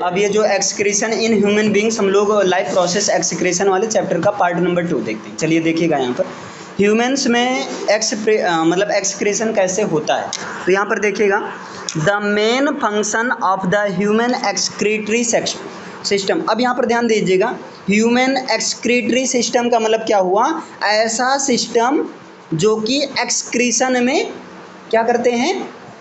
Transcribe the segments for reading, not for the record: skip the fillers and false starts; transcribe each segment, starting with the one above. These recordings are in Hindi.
अब ये जो एक्सक्रीशन इन ह्यूमन बींग्स, हम लोग लाइफ प्रोसेस एक्सक्रीशन वाले चैप्टर का पार्ट नंबर 2 देखते हैं। चलिए देखिएगा यहाँ पर ह्यूमन्स में मतलब एक्सक्रीशन कैसे होता है। तो यहाँ पर देखिएगा, the main function of the human excretory system. अब यहाँ पर ध्यान दीजिएगा, ह्यूमन एक्सक्रीटरी सिस्टम का मतलब क्या हुआ, ऐसा सिस्टम जो कि एक्सक्रीशन में क्या करते हैं,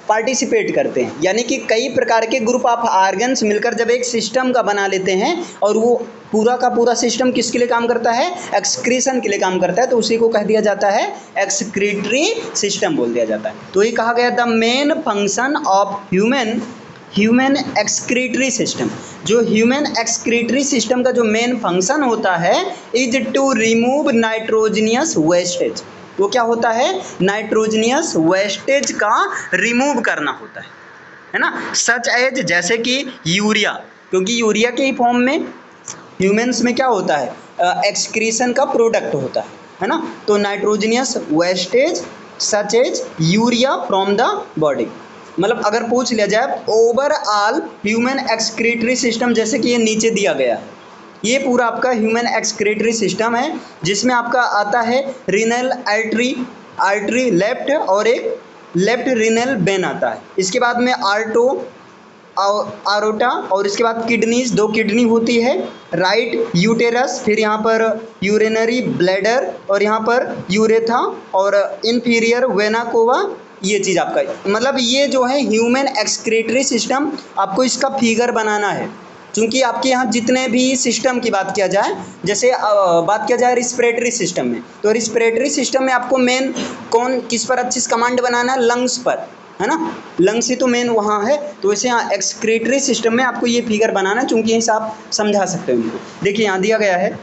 पार्टिसिपेट करते हैं। यानी कि कई प्रकार के ग्रुप ऑफ ऑर्गन्स मिलकर जब एक सिस्टम का बना लेते हैं और वो पूरा का पूरा सिस्टम किसके लिए काम करता है, एक्सक्रीशन के लिए काम करता है, तो उसी को कह दिया जाता है एक्सक्रीटरी सिस्टम बोल दिया जाता है। तो ये कहा गया the main function of human excretory system. जो ह्यूमन एक्सक्रीटरी सिस्टम का जो मेन फंक्शन होता है is to remove nitrogenous wastage. वो क्या होता है, नाइट्रोजनियस वेस्टेज का रिमूव करना होता है ना। सच एज, जैसे कि यूरिया, क्योंकि यूरिया के ही फॉर्म में ह्यूमन्स में क्या होता है, एक्सक्रीशन का प्रोडक्ट होता है ना। तो nitrogenous wastage such as urea from the body. मतलब अगर पूछ लिया जाए ओवरऑल ह्यूमन एक्सक्रीटरी सिस्टम, जैसे कि ये नीचे दिया गया, ये पूरा आपका ह्यूमन एक्सक्रीटरी सिस्टम है, जिसमें आपका आता है रीनल आर्टरी लेफ्ट और एक लेफ्ट रीनल वेन आता है। इसके बाद में आरोटा और इसके बाद किडनीज, 2 किडनी होती है, राइट यूटेरस, फिर यहाँ पर यूरिनरी ब्लैडर और यहाँ पर यूरेथा और इंफीरियर वेना कोवा। ये चीज़ आपका मतलब ये जो है ह्यूमन एक्सक्रीटरी सिस्टम, आपको इसका फिगर बनाना है। क्योंकि आपके यहाँ जितने भी सिस्टम की बात किया जाए, जैसे बात किया जाए रिस्पिरेटरी सिस्टम में, तो रिस्पिरेटरी सिस्टम में आपको मेन किस पर अच्छी कमांड बनाना है, लंग्स पर, है ना। लंग्स ही तो मेन वहाँ है। तो वैसे यहाँ एक्सक्रीटरी सिस्टम में आपको ये फिगर बनाना है, चूँकि यहीं से आप समझा सकते हो। देखिए यहाँ दिया गया है,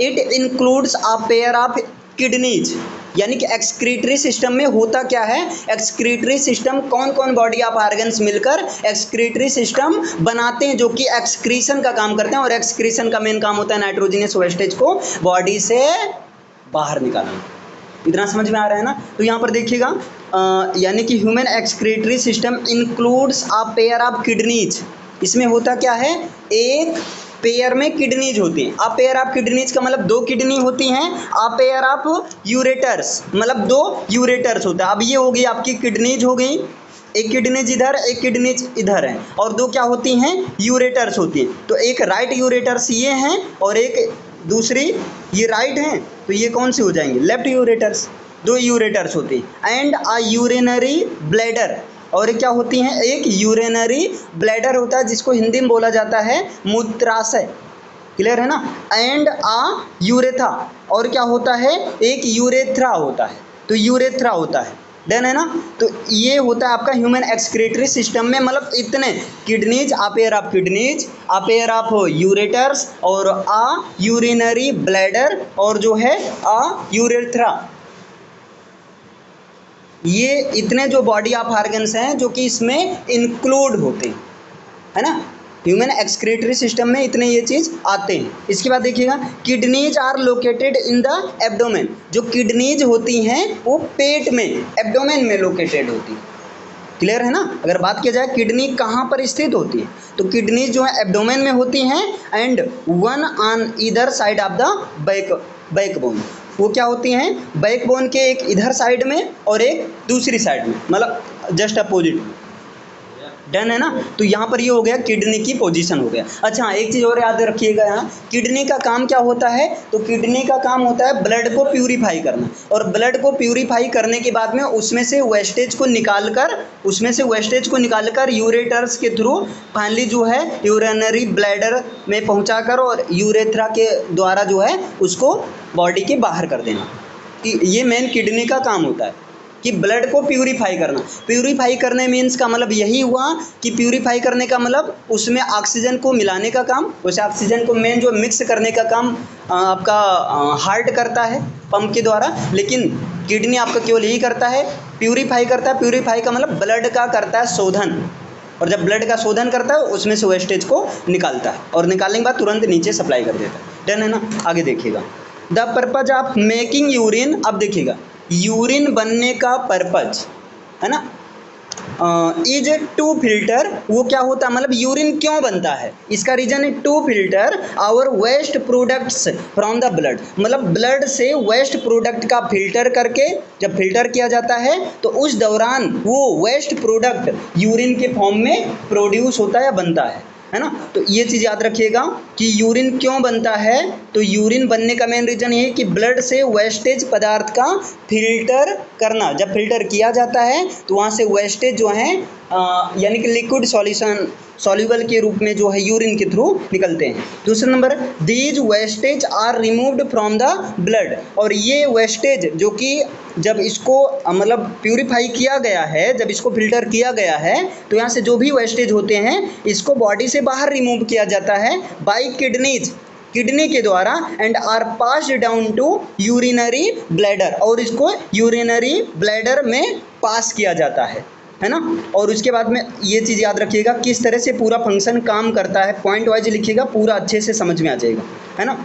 it includes a pair of kidneys. यानी कि एक्सक्रीटरी सिस्टम में होता क्या है, एक्सक्रीटरी सिस्टम कौन कौन बॉडी ऑफ ऑर्गन्स मिलकर एक्सक्रीटरी सिस्टम बनाते हैं, जो कि एक्सक्रीशन का काम करते हैं। और एक्सक्रीशन का मेन काम होता है नाइट्रोजनियस वेस्टेज को बॉडी से बाहर निकालना। इतना समझ में आ रहा है ना। तो यहाँ पर देखिएगा, यानी कि human excretory system includes a pair of kidneys. इसमें होता क्या है, एक पेयर में किडनीज होती हैं। अ पेयर ऑफ किडनीज का मतलब 2 किडनी होती हैं। अ पेयर ऑफ यूरेटर्स मतलब 2 यूरेटर्स होता है। अब ये हो गई आपकी किडनीज हो गई, एक किडनीज इधर एक किडनीज इधर है, और 2 क्या होती हैं, यूरेटर्स होती हैं। तो एक राइट यूरेटर्स ये हैं और एक दूसरी ये राइट हैं, तो ये कौन सी हो जाएंगे, लेफ्ट यूरेटर्स। 2 यूरेटर्स होती हैं। एंड अ यूरिनरी ब्लैडर, और क्या होती हैं, एक यूरिनरी ब्लैडर होता है, जिसको हिंदी में बोला जाता है मूत्राशय। क्लियर है ना। एंड आ यूरेथा, और क्या होता है, एक यूरेथ्रा होता है। तो यूरेथ्रा होता है, डन है ना। तो ये होता है आपका ह्यूमन एक्सक्रीटरी सिस्टम में, मतलब इतने kidneys, a pair of kidneys, a pair of ureters और आ यूरिनरी ब्लैडर और जो है आ यूरेथ्रा। ये इतने जो बॉडी ऑफ ऑर्गन्स हैं जो कि इसमें इंक्लूड होते हैं, है ना। ह्यूमन एक्सक्रीटरी सिस्टम में इतने ये चीज़ आते हैं। इसके बाद देखिएगा, kidneys are located in the abdomen. जो किडनीज होती हैं वो पेट में, एब्डोमेन में लोकेटेड होती है। क्लियर है ना। अगर बात किया जाए किडनी कहाँ पर स्थित होती है, तो किडनीज जो है एब्डोमेन में होती हैं। And one on either side of the backbone. वो क्या होती हैं, बैकबोन के एक इधर साइड में और एक दूसरी साइड में, मतलब जस्ट अपोजिट। डन है ना। तो यहाँ पर ये हो गया किडनी की पोजीशन हो गया। अच्छा एक चीज़ और याद रखिएगा, यहाँ किडनी का काम क्या होता है, तो किडनी का काम होता है ब्लड को प्यूरीफाई करना। और ब्लड को प्यूरीफाई करने के बाद में उसमें से वेस्टेज को निकालकर यूरेटर्स के थ्रू फाइनली जो है यूरिनरी ब्लैडर में पहुँचाकर और यूरेथ्रा के द्वारा जो है उसको बॉडी के बाहर कर देना। ये मेन किडनी का काम होता है कि ब्लड को प्यूरीफाई करना। प्यूरीफाई करने मीन्स का मतलब यही हुआ कि प्यूरीफाई करने का मतलब उसमें ऑक्सीजन को मिलाने का काम। वैसे ऑक्सीजन को मेन जो मिक्स करने का काम आपका हार्ट करता है पंप के द्वारा, लेकिन किडनी आपका केवल यही करता है, प्यूरीफाई करता है। प्यूरीफाई का मतलब ब्लड का करता है शोधन, और जब ब्लड का शोधन करता है उसमें से वेस्टेज को निकालता है और निकालने के बाद तुरंत नीचे सप्लाई कर देता है। डन है ना। आगे देखिएगा, the purpose of making urine. अब देखिएगा यूरिन बनने का पर्पज है ना, इज टू फिल्टर, वो क्या होता है मतलब यूरिन क्यों बनता है, इसका रीजन है to filter our waste products from the blood, मतलब ब्लड से वेस्ट प्रोडक्ट का फिल्टर करके जब फिल्टर किया जाता है तो उस दौरान वो वेस्ट प्रोडक्ट यूरिन के फॉर्म में प्रोड्यूस होता है या बनता है ना। तो ये चीज़ याद रखिएगा कि यूरिन क्यों बनता है, तो यूरिन बनने का मेन रीज़न ये है कि ब्लड से वेस्टेज पदार्थ का फिल्टर करना, जब फिल्टर किया जाता है तो वहाँ से वेस्टेज जो है यानी कि लिक्विड सॉल्यूबल के रूप में जो है यूरिन के थ्रू निकलते हैं। दूसरा नंबर, these wastage are removed from the blood, और ये वेस्टेज जो कि जब इसको मतलब प्यूरिफाई किया गया है, जब इसको फिल्टर किया गया है तो यहाँ से जो भी वेस्टेज होते हैं इसको बॉडी से बाहर रिमूव किया जाता है बाई किडनी के द्वारा, and are passed down to urinary bladder, और इसको यूरिनरी ब्लैडर में पास किया जाता है ना। और उसके बाद में ये चीज़ याद रखिएगा किस तरह से पूरा फंक्शन काम करता है, पॉइंट वाइज लिखिएगा, पूरा अच्छे से समझ में आ जाएगा, है ना।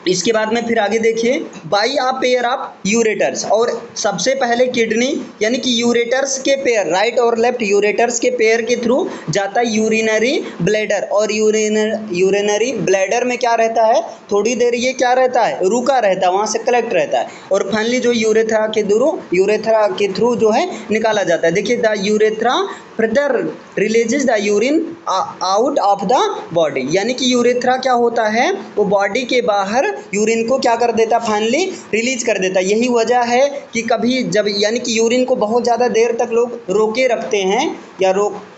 इसके बाद में फिर आगे देखिए, by a pair of ureters, और सबसे पहले किडनी यानी कि यूरेटर्स के पेयर, राइट और लेफ्ट यूरेटर्स के पेयर के थ्रू जाता है यूरिनरी ब्लैडर, और यूरिनरी ब्लैडर में क्या रहता है, थोड़ी देर ये क्या रहता है, रुका रहता है, वहाँ से कलेक्ट रहता है, और फाइनली जो यूरेथ्रा के थ्रू जो है निकाला जाता है। देखिए, the urethra further releases the urine out of the body, यानी कि यूरेथ्रा क्या होता है, वो बॉडी के बाहर यूरिन को क्या कर देता है, फाइनली रिलीज कर देता है। यही वजह है कि कभी जब यानी कि यूरिन को बहुत ज़्यादा देर तक लोग रोके रखते हैं या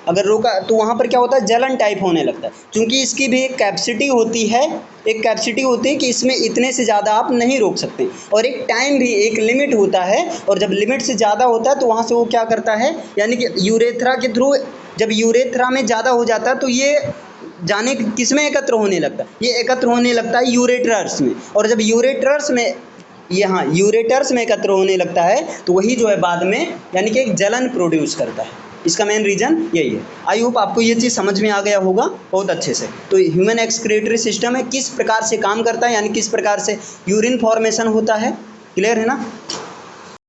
अगर रोका तो वहाँ पर क्या होता है, जलन टाइप होने लगता है, क्योंकि इसकी भी एक कैपेसिटी होती है, कि इसमें इतने से ज़्यादा आप नहीं रोक सकते, और एक टाइम भी, एक लिमिट होता है, और जब लिमिट से ज़्यादा होता है तो वहाँ से वो क्या करता है, यानी कि यूरेथ्रा के थ्रू जब यूरेथ्रा में ज़्यादा हो जाता है तो ये जाने किस में एकत्र होने लगता है, ये एकत्र होने लगता है यूरेटर्स में, और जब यूरेटर्स में एकत्र होने लगता है तो वही जो है बाद में यानी कि एक जलन प्रोड्यूस करता है। इसका मेन रीज़न यही है। आई होप आपको ये चीज़ समझ में आ गया होगा बहुत अच्छे से। तो ह्यूमन एक्सक्रीटरी सिस्टम है, किस प्रकार से काम करता है, यानी किस प्रकार से यूरिन फॉर्मेशन होता है, क्लियर है ना।